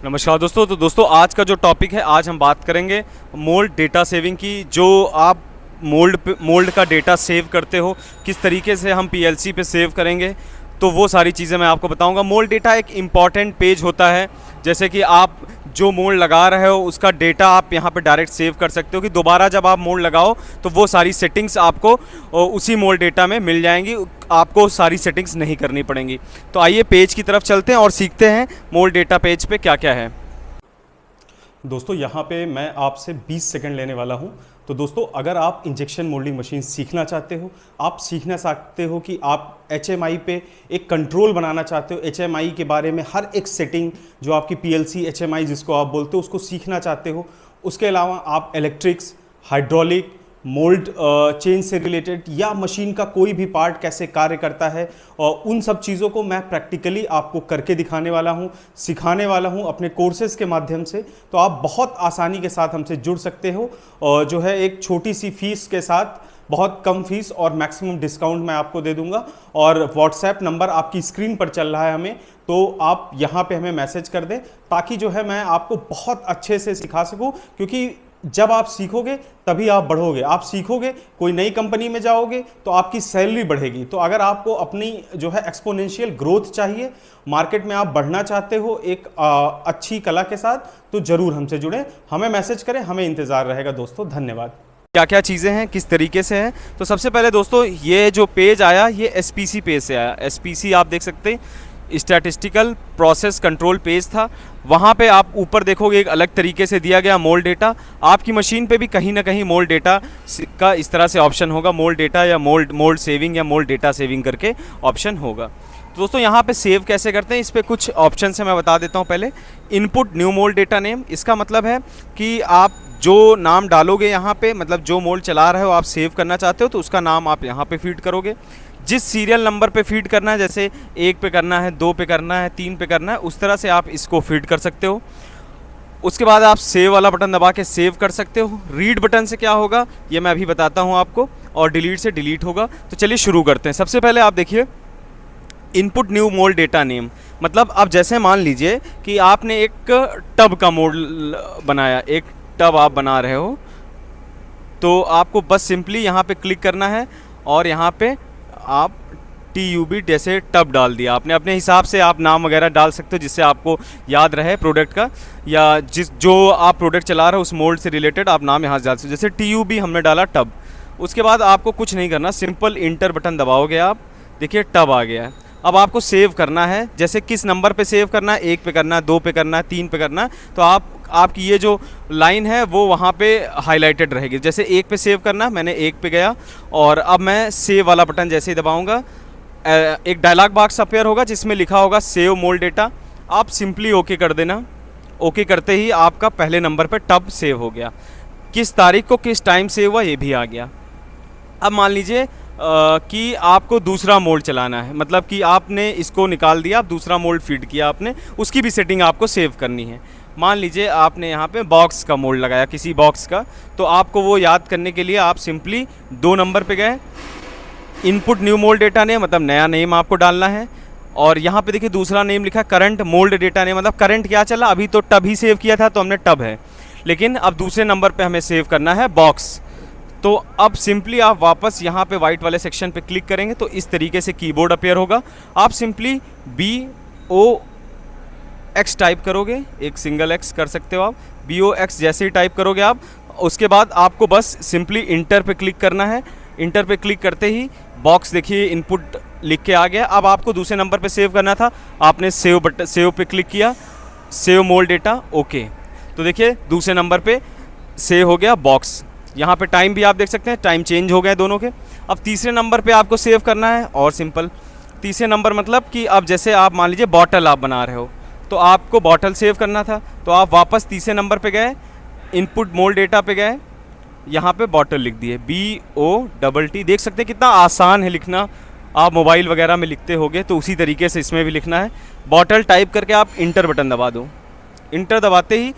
नमस्कार दोस्तों। तो दोस्तों आज का जो टॉपिक है, आज हम बात करेंगे मोल्ड डेटा सेविंग की। जो आप मोल्ड का डेटा सेव करते हो, किस तरीके से हम पीएलसी पे सेव करेंगे, तो वो सारी चीज़ें मैं आपको बताऊंगा। मोल्ड डेटा एक इम्पॉर्टेंट पेज होता है, जैसे कि आप जो मोल्ड लगा रहे हो उसका डेटा आप यहाँ पे डायरेक्ट सेव कर सकते हो कि दोबारा जब आप मोल्ड लगाओ तो वो सारी सेटिंग्स आपको उसी मोल्ड डेटा में मिल जाएंगी, आपको सारी सेटिंग्स नहीं करनी पड़ेंगी। तो आइए पेज की तरफ चलते हैं और सीखते हैं मोल्ड डेटा पेज पे क्या क्या है। दोस्तों यहाँ पे मैं आपसे 20 सेकंड लेने वाला हूँ। तो दोस्तों अगर आप इंजेक्शन मोल्डिंग मशीन सीखना चाहते हो, आप सीखना चाहते हो कि आप HMI पे एक कंट्रोल बनाना चाहते हो, HMI के बारे में हर एक सेटिंग जो आपकी PLC HMI जिसको आप बोलते हो उसको सीखना चाहते हो, उसके अलावा आप इलेक्ट्रिक्स, हाइड्रोलिक, मोल्ड चेंज से रिलेटेड या मशीन का कोई भी पार्ट कैसे कार्य करता है, और उन सब चीज़ों को मैं प्रैक्टिकली आपको करके दिखाने वाला हूं, सिखाने वाला हूं अपने कोर्सेज़ के माध्यम से। तो आप बहुत आसानी के साथ हमसे जुड़ सकते हो, और जो है एक छोटी सी फीस के साथ, बहुत कम फीस और मैक्सिमम डिस्काउंट मैं आपको दे दूंगा। और व्हाट्सएप नंबर आपकी स्क्रीन पर चल रहा है हमें, तो आप यहाँ पे हमें मैसेज कर दें ताकि जो है मैं आपको बहुत अच्छे से सिखा सकूँ, क्योंकि जब आप सीखोगे तभी आप बढ़ोगे। आप सीखोगे, कोई नई कंपनी में जाओगे तो आपकी सैलरी बढ़ेगी। तो अगर आपको अपनी जो है एक्सपोनेंशियल ग्रोथ चाहिए, मार्केट में आप बढ़ना चाहते हो एक अच्छी कला के साथ, तो ज़रूर हमसे जुड़ें, हमें मैसेज करें, हमें इंतज़ार रहेगा। दोस्तों धन्यवाद। क्या क्या चीज़ें हैं, किस तरीके से हैं, तो सबसे पहले दोस्तों ये जो पेज आया ये SPC पेज से आया। SPC आप देख सकते हैं, स्टैटिस्टिकल प्रोसेस कंट्रोल पेज था। वहाँ पे आप ऊपर देखोगे एक अलग तरीके से दिया गया मोल्ड डेटा। आपकी मशीन पे भी कहीं ना कहीं मोल्ड डेटा का इस तरह से ऑप्शन होगा, मोल्ड डेटा या मोल्ड सेविंग या मोल्ड डेटा सेविंग करके ऑप्शन होगा। तो दोस्तों यहाँ पे सेव कैसे करते हैं, इस पर कुछ ऑप्शन है, मैं बता देता हूँ। पहले input new mould data name, इसका मतलब है कि आप जो नाम डालोगे यहाँ पे, मतलब जो मोल्ड चला रहे हो आप सेव करना चाहते हो तो उसका नाम आप यहाँ पे फीड करोगे। जिस सीरियल नंबर पे फीड करना है, जैसे 1 पे करना है, 2 पे करना है, 3 पे करना है, उस तरह से आप इसको फीड कर सकते हो। उसके बाद आप सेव वाला बटन दबा के सेव कर सकते हो। रीड बटन से क्या होगा ये मैं अभी बताता हूँ आपको, और डिलीट से डिलीट होगा। तो चलिए शुरू करते हैं। सबसे पहले आप देखिए input new mould data name, मतलब अब जैसे मान लीजिए कि आपने एक टब का मोल्ड बनाया, एक टब आप बना रहे हो, तो आपको बस सिंपली यहाँ पे क्लिक करना है और यहाँ पे आप TUB जैसे टब डाल दिया आपने। अपने हिसाब से आप नाम वगैरह डाल सकते हो जिससे आपको याद रहे प्रोडक्ट का, या जो आप प्रोडक्ट चला रहे हो उस मोल्ड से रिलेटेड आप नाम यहाँ से डाल सकते हो। जैसे TUB हमने डाला टब। उसके बाद आपको कुछ नहीं करना, सिंपल इंटर बटन दबाओगे आप, देखिए टब आ गया है। अब आपको सेव करना है, जैसे किस नंबर पे सेव करना है, 1 पे करना है, 2 पे करना है, 3 पे करना है, तो आपकी ये जो लाइन है वो वहाँ पे हाईलाइटेड रहेगी। जैसे 1 पे सेव करना है, मैंने 1 पे गया, और अब मैं सेव वाला बटन जैसे ही दबाऊंगा एक डायलॉग बॉक्स अपीयर होगा जिसमें लिखा होगा सेव मोल्ड डेटा। आप सिंपली ओके कर देना। ओके करते ही आपका पहले नंबर पर टब सेव हो गया। किस तारीख को किस टाइम सेव हुआ ये भी आ गया। अब मान लीजिए कि आपको दूसरा मोल्ड चलाना है, मतलब कि आपने इसको निकाल दिया, आप दूसरा मोल्ड फीड किया आपने, उसकी भी सेटिंग आपको सेव करनी है। मान लीजिए आपने यहाँ पे बॉक्स का मोल्ड लगाया, किसी बॉक्स का, तो आपको वो याद करने के लिए आप सिंपली 2 नंबर पे गए, input new mould data name, मतलब नया नेम आपको डालना है, और यहाँ पे देखिए दूसरा नेम लिखा करंट मोल्ड डेटा नेम, मतलब करंट क्या चला, अभी तो टब ही सेव किया था तो हमने टब है, लेकिन अब दूसरे नंबर पे हमें सेव करना है बॉक्स। तो अब सिंपली आप वापस यहाँ पे वाइट वाले सेक्शन पे क्लिक करेंगे तो इस तरीके से कीबोर्ड अपीयर होगा। आप सिंपली BOX टाइप करोगे, एक सिंगल X कर सकते हो आप, BOX जैसे ही टाइप करोगे आप, उसके बाद आपको बस सिंपली इंटर पे क्लिक करना है। इंटर पे क्लिक करते ही बॉक्स देखिए इनपुट लिख के आ गया। अब आपको दूसरे नंबर पे सेव करना था, आपने सेव पे क्लिक किया, सेव मोल्ड डेटा, ओके। तो देखिए दूसरे नंबर पे सेव हो गया बॉक्स। यहाँ पे टाइम भी आप देख सकते हैं, टाइम चेंज हो गए दोनों के। अब तीसरे नंबर पे आपको सेव करना है, और सिंपल तीसरे नंबर मतलब कि अब जैसे आप मान लीजिए बॉटल आप बना रहे हो, तो आपको बॉटल सेव करना था, तो आप वापस तीसरे नंबर पे गए, इनपुट मोल्ड डेटा पे गए, यहाँ पे बॉटल लिख दिए, BOTT। देख सकते हैं कितना आसान है लिखना। आप मोबाइल वगैरह में लिखते होगे तो उसी तरीके से इसमें भी लिखना है। बॉटल टाइप करके आप इंटर बटन दबा दो। इंटर दबाते ही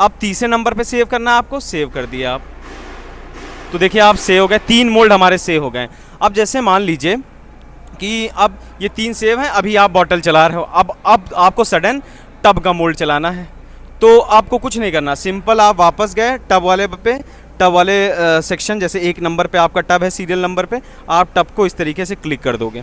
अब तीसरे नंबर पे सेव करना है आपको, सेव कर दिया आप। तो देखिए आप सेव हो गए, 3 मोल्ड हमारे सेव हो गए। अब जैसे मान लीजिए कि अब ये 3 सेव हैं, अभी आप बॉटल चला रहे हो, अब आपको सडन टब का मोल्ड चलाना है, तो आपको कुछ नहीं करना, सिंपल आप वापस गए टब वाले पे, टब वाले सेक्शन, जैसे 1 नंबर पे आपका टब है सीरियल नंबर पे, आप टब को इस तरीके से क्लिक कर दोगे।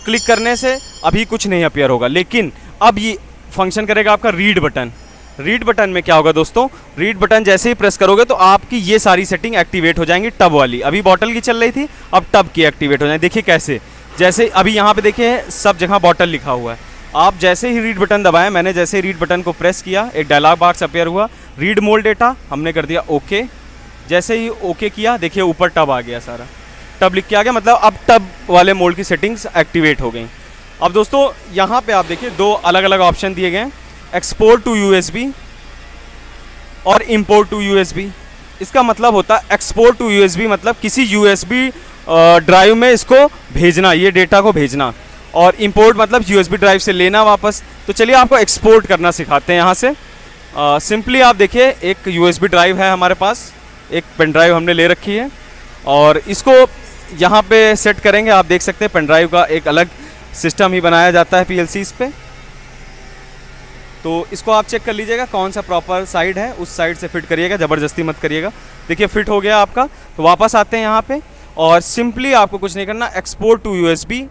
क्लिक करने से अभी कुछ नहीं अपीयर होगा, लेकिन अब ये फंक्शन करेगा आपका रीड बटन। रीड बटन में क्या होगा दोस्तों, रीड बटन जैसे ही प्रेस करोगे तो आपकी ये सारी सेटिंग एक्टिवेट हो जाएंगी टब वाली। अभी बॉटल की चल रही थी, अब टब की एक्टिवेट हो जाएगी। देखिए कैसे, जैसे अभी यहाँ पे देखिए सब जगह बॉटल लिखा हुआ है। आप जैसे ही रीड बटन दबाएं, मैंने जैसे ही रीड बटन को प्रेस किया, एक डायलॉग बॉक्स अपीयर हुआ, रीड मोल डेटा, हमने कर दिया ओके। जैसे ही ओके किया, देखिए ऊपर टब आ गया, सारा टब लिख के आ गया, मतलब अब टब वाले मोड की सेटिंग्स एक्टिवेट हो गई। अब दोस्तों यहाँ पे आप देखिए 2 अलग अलग ऑप्शन दिए गए हैं, एक्सपोर्ट टू यूएसबी और इंपोर्ट टू यूएसबी। इसका मतलब होता है एक्सपोर्ट टू यूएसबी मतलब किसी यूएसबी ड्राइव में इसको भेजना, ये डेटा को भेजना, और इंपोर्ट मतलब यूएसबी ड्राइव से लेना वापस। तो चलिए आपको एक्सपोर्ट करना सिखाते हैं यहाँ से। सिंपली आप देखिए एक यूएसबी ड्राइव है हमारे पास, एक पेन ड्राइव हमने ले रखी है और इसको यहाँ पे सेट करेंगे। आप देख सकते हैं पेन ड्राइव का एक अलग सिस्टम ही बनाया जाता है पीएलसीज़ पे। तो इसको आप चेक कर लीजिएगा कौन सा प्रॉपर साइड है, उस साइड से फिट करिएगा, ज़बरदस्ती मत करिएगा। देखिए फिट हो गया आपका। तो वापस आते हैं यहाँ पे और सिंपली आपको कुछ नहीं करना, एक्सपोर्ट टू यूएसबी,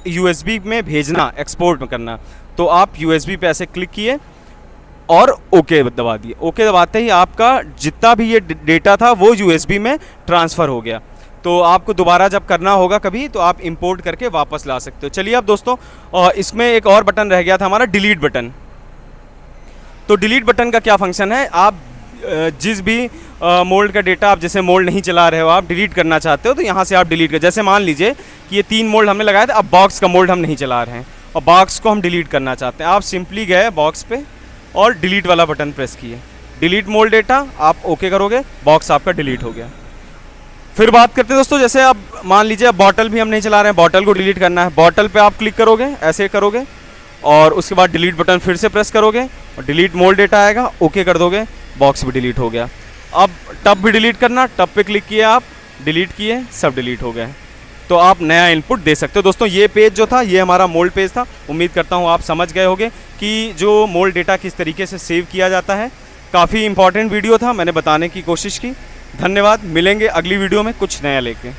यूएसबी में भेजना, एक्सपोर्ट में करना। तो आप यूएसबी पे ऐसे क्लिक किए और ओके दबा दिए। ओके दबाते ही आपका जितना भी ये डेटा था वो यूएसबी में ट्रांसफ़र हो गया। तो आपको दोबारा जब करना होगा कभी तो आप इंपोर्ट करके वापस ला सकते हो। चलिए अब दोस्तों इसमें एक और बटन रह गया था हमारा, डिलीट बटन। तो डिलीट बटन का क्या फंक्शन है, आप जिस भी मोल्ड का डेटा आप जैसे मोल्ड नहीं चला रहे हो, आप डिलीट करना चाहते हो तो यहाँ से आप डिलीट कर, जैसे मान लीजिए कि ये 3 मोल्ड हमने लगाए थे, अब बॉक्स का मोल्ड हम नहीं चला रहे हैं और बॉक्स को हम डिलीट करना चाहते हैं। आप सिंपली गए बॉक्स पे और डिलीट वाला बटन प्रेस किए, डिलीट मोल्ड डेटा, आप ओके करोगे, बॉक्स आपका डिलीट हो गया। फिर बात करते हैं दोस्तों, जैसे अब मान लीजिए अब बॉटल भी हम नहीं चला रहे हैं, बॉटल को डिलीट करना है। बॉटल पे आप क्लिक करोगे, ऐसे करोगे और उसके बाद डिलीट बटन फिर से प्रेस करोगे और डिलीट मोल्ड डेटा आएगा, ओके कर दोगे, बॉक्स भी डिलीट हो गया। अब टब भी डिलीट करना, टब पे क्लिक किए आप, डिलीट किए, सब डिलीट हो गए। तो आप नया इनपुट दे सकते हो। दोस्तों ये पेज जो था ये हमारा मोल्ड पेज था। उम्मीद करता हूँ आप समझ गए होंगे कि जो मोल्ड डेटा किस तरीके से सेव किया जाता है। काफ़ी इंपॉर्टेंट वीडियो था, मैंने बताने की कोशिश की। धन्यवाद, मिलेंगे अगली वीडियो में कुछ नया लेके।